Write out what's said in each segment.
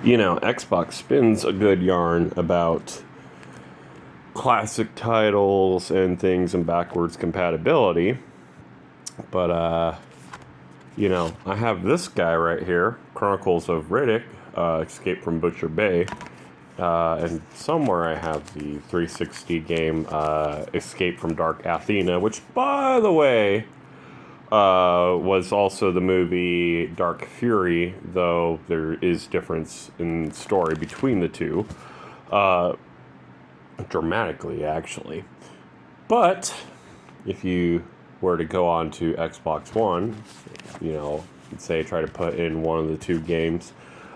Xbox spins a good yarn about classic titles and things and backwards compatibility. But, I have this guy right here, Chronicles of Riddick, Escape from Butcher Bay. And somewhere I have the 360 game, Escape from Dark Athena, which, by the way, was also the movie Dark Fury, though there is difference in story between the two. Dramatically, actually. But if you were to go on to Xbox One, say try to put in one of the two games,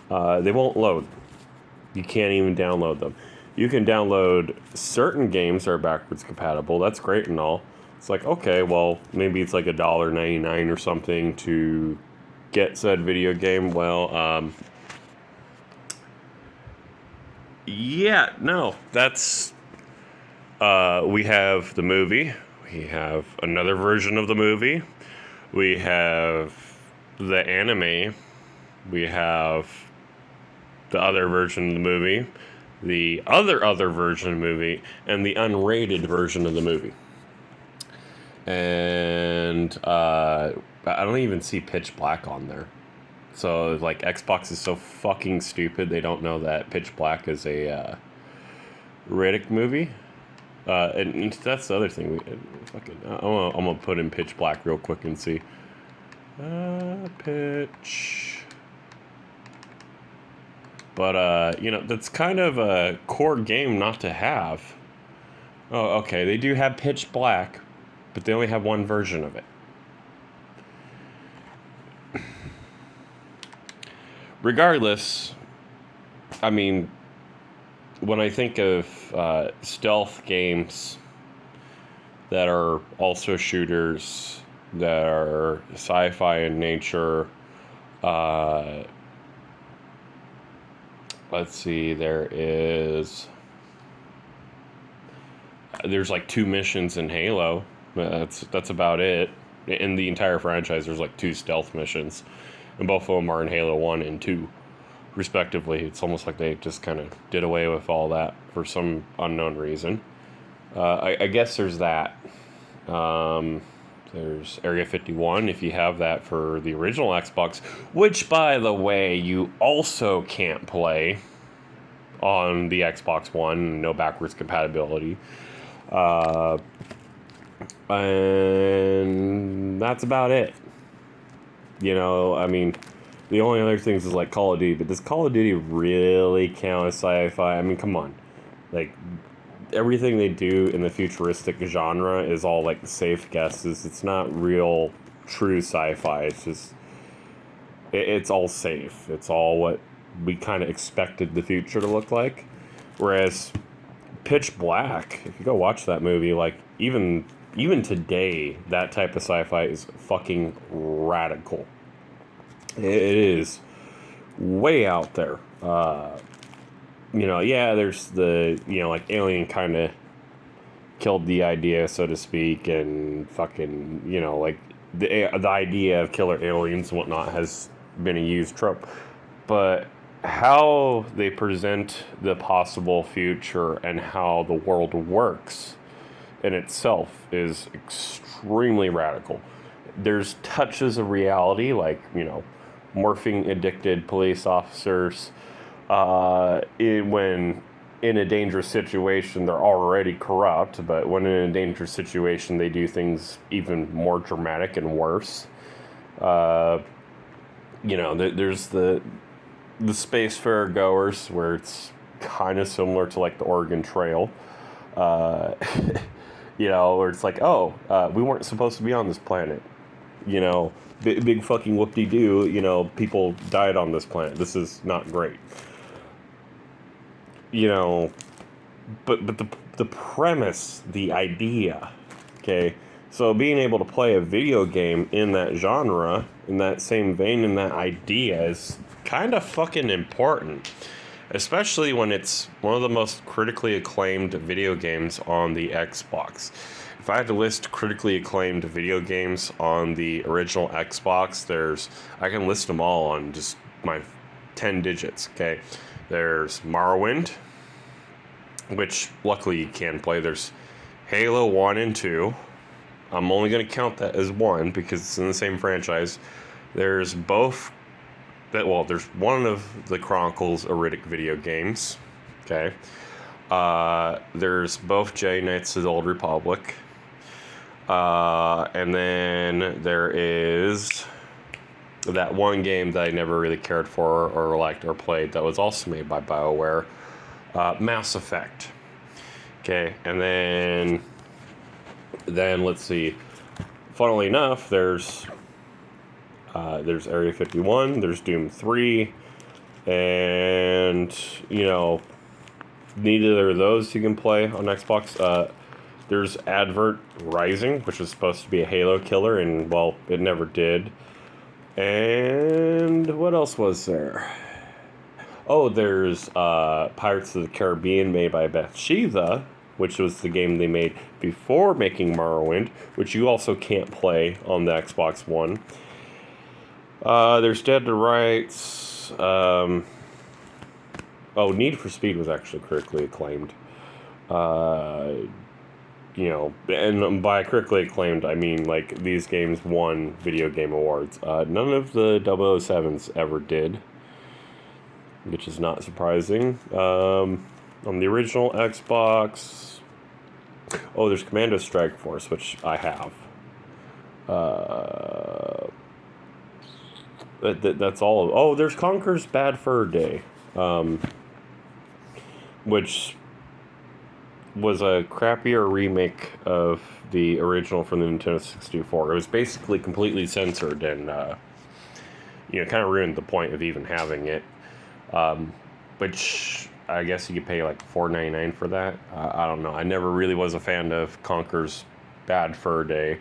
they won't load. You can't even download them. You can download certain games that are backwards compatible. That's great and all. It's like, okay, well, maybe it's like $1.99 or something to get said video game. Well, yeah, no, that's... we have the movie. We have another version of the movie. We have the anime. We have the other version of the movie. The other version of the movie. And the unrated version of the movie. And I don't even see Pitch Black on there. So, like, Xbox is so fucking stupid, they don't know that Pitch Black is a Riddick movie. And that's the other thing. I'm gonna put in Pitch Black real quick and see. Pitch. But, that's kind of a core game not to have. Oh, okay, they do have Pitch Black, but they only have one version of it. Regardless, I mean, when I think of stealth games that are also shooters, that are sci-fi in nature, let's see, there's like 2 missions in Halo. That's about it. In the entire franchise, there's like 2 stealth missions, and both of them are in Halo 1 and 2, respectively. It's almost like they just kind of did away with all that for some unknown reason. I guess there's that. There's Area 51, if you have that for the original Xbox, which, by the way, you also can't play on the Xbox One. No backwards compatibility. And that's about it. I mean, the only other things is like Call of Duty, but does Call of Duty really count as sci-fi? I mean, come on. Like, everything they do in the futuristic genre is all like safe guesses. It's not real, true sci-fi. It's just, it's all safe. It's all what we kind of expected the future to look like. Whereas Pitch Black, if you go watch that movie, like, even today, that type of sci-fi is fucking radical. It is way out there. There's the, like, Alien kind of killed the idea, so to speak, and fucking, like, the idea of killer aliens and whatnot has been a used trope. But how they present the possible future and how the world works in itself is extremely radical. There's touches of reality, like, morphine addicted police officers. When in a dangerous situation, they're already corrupt, but when in a dangerous situation, they do things even more dramatic and worse. There's the spacefarer goers, where it's kind of similar to like the Oregon Trail. Where it's like, we weren't supposed to be on this planet. Big fucking whoop-de-doo, people died on this planet. This is not great. But the premise, the idea, okay? So being able to play a video game in that genre, in that same vein, in that idea is kind of fucking important. Especially when it's one of the most critically acclaimed video games on the Xbox. If I had to list critically acclaimed video games on the original Xbox, I can list them all on just my 10 digits. Okay, there's Morrowind, which luckily you can play. There's Halo 1 and 2. I'm only going to count that as 1 because it's in the same franchise. There's there's one of the Chronicles Iridic video games. Okay. There's both Jedi Knights of the Old Republic. And then there is that one game that I never really cared for or liked or played that was also made by BioWare, Mass Effect. Okay, and then let's see. Funnily enough, there's Area 51, there's Doom 3, and neither of those you can play on Xbox. There's Advert Rising, which was supposed to be a Halo killer, and well, it never did. And what else was there? Oh, there's Pirates of the Caribbean made by Bathsheba, which was the game they made before making Morrowind, which you also can't play on the Xbox One. There's Dead to Rights. Need for Speed was actually critically acclaimed. And by critically acclaimed, I mean, like, these games won video game awards. None of the 007s ever did, which is not surprising. On the original Xbox, there's Commando Strike Force, which I have. That's all. There's Conker's Bad Fur Day, which was a crappier remake of the original from the Nintendo 64. It was basically completely censored and, kind of ruined the point of even having it. Which I guess you could pay like $4.99 for that. I don't know. I never really was a fan of Conker's Bad Fur Day,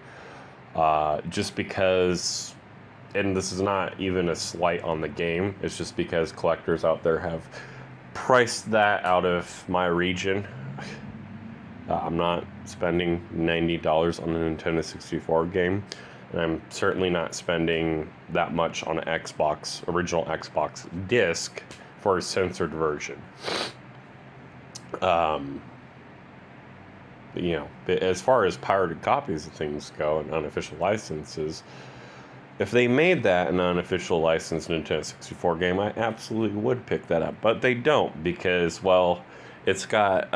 just because, and this is not even a slight on the game, it's just because collectors out there have priced that out of my region. I'm not spending $90 on a Nintendo 64 game, and I'm certainly not spending that much on an original Xbox disc for a censored version. As far as pirated copies of things go and unofficial licenses, if they made that an unofficial licensed Nintendo 64 game, I absolutely would pick that up. But they don't because, well, it's got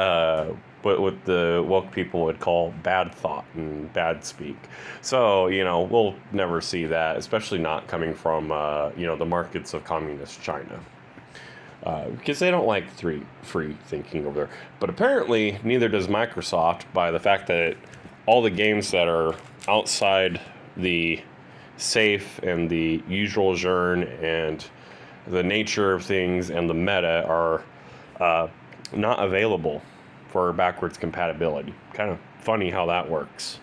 what the woke people would call bad thought and bad speak. So, we'll never see that, especially not coming from, the markets of communist China. Because they don't like free thinking over there. But apparently, neither does Microsoft, by the fact that all the games that are outside the safe and the usual genre and the nature of things and the meta are not available for backwards compatibility. Kind of funny how that works.